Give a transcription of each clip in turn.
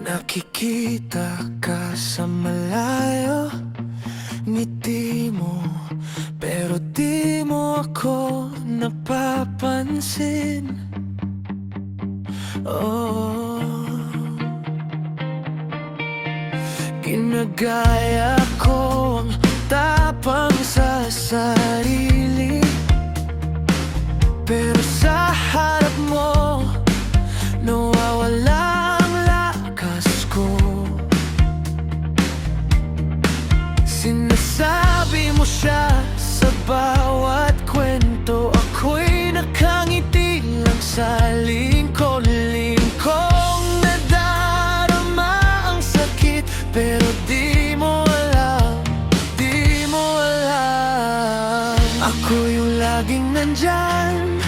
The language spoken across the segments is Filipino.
Nakikita ka sa malayo, ngiti mo, pero di mo ako napapansin. Oh, ginagaya ko ang tapang sa sarili, pero sa harap mo nawawala ang lakas ko. Sinasabi mo siya sa bawat kwento, ako'y nakangiti lang sa lingkong nadarama ang sakit, pero di mo alam, di mo alam. Ako yung laging nandyan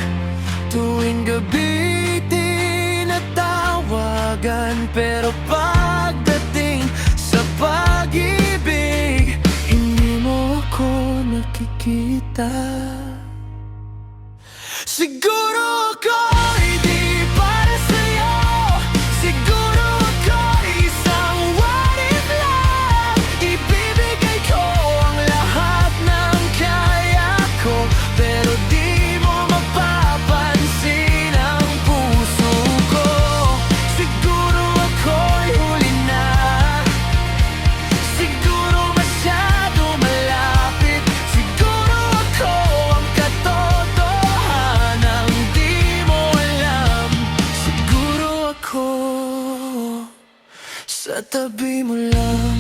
tuwing gabi tinatawagan, pero pagdating sa pag-ibig, hindi mo ako nakikita. Siguro ako'y di para sa'yo, siguro ako'y isang what if lang. Ibibigay ko ang lahat ng kaya ko, pero di mo mapapansin ang puso ko. Siguro ako'y huli na, siguro masyado malapit, siguro ako ang katotohanan, di mo alam. Siguro ako sa tabi mo lang.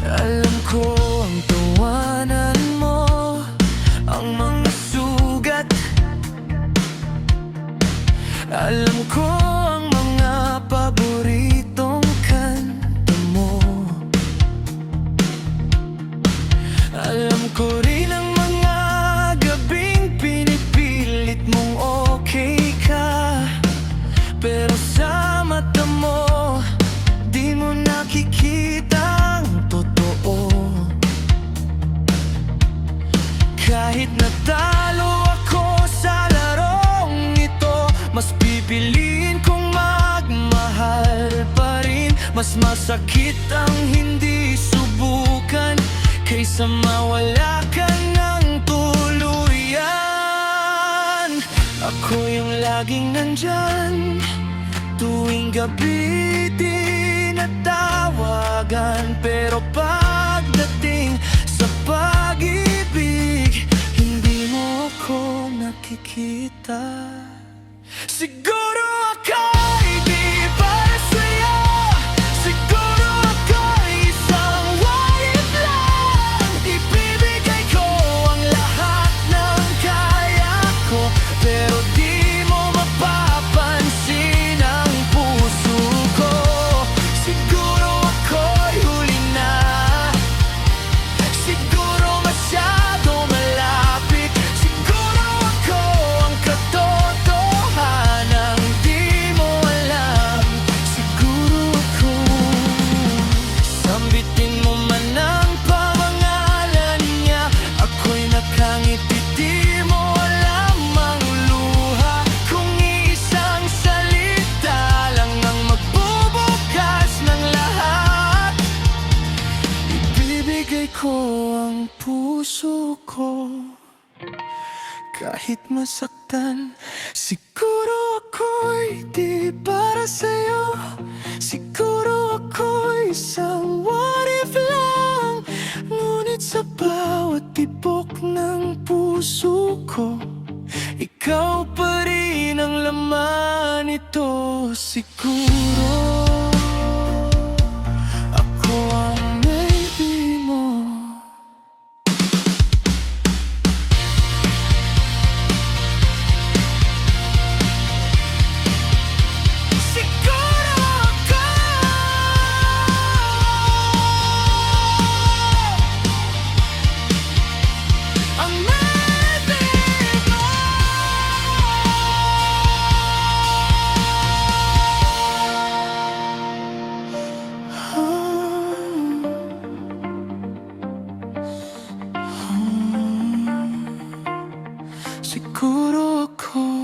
Alam ko ang tawanan mo, ang mga sugat. Alam ko ang mga paboritong kanta mo. Alam ko rin ang mga gabing pinipilit mong okay ka, pero sa mata mo di mo nakikita ang totoo. Kahit natalo ako sa larong ito, mas pipiliin kong magmahal pa rin. Mas masakit ang hindi subukan kaysa mawala ka ng tuluyan. Ako yung laging nandyan tuwing gabi tinatawagan, pero pagdating sa pag-ibig, hindi mo ako nakikita. Siguro ako'y di para sa'yo, siguro ako'y isang what if lang. Ibibigay ko ang lahat ng kaya ko, pero di mo mapapansin ang puso ko. Siguro ako'y huli na, siguro masyado malapit, siguro ako ang katotohanan, di mo alam. Siguro ako, sambitin mo man ang pamangalan niya, ako'y nakangiti, di mo alam ang luha. Kung isang salita lang ang magbubukas ng lahat, ibibigay ko ang puso ko. Kahit masaktan, siguro ako'y di para sa'yo, siguro ako'y isang what if lang. Ngunit sa bawat tibok ng puso ko, ikaw pa rin ang laman nito. Siguro ako ang maybe mo. Siguro ako ang maybe. siguro ako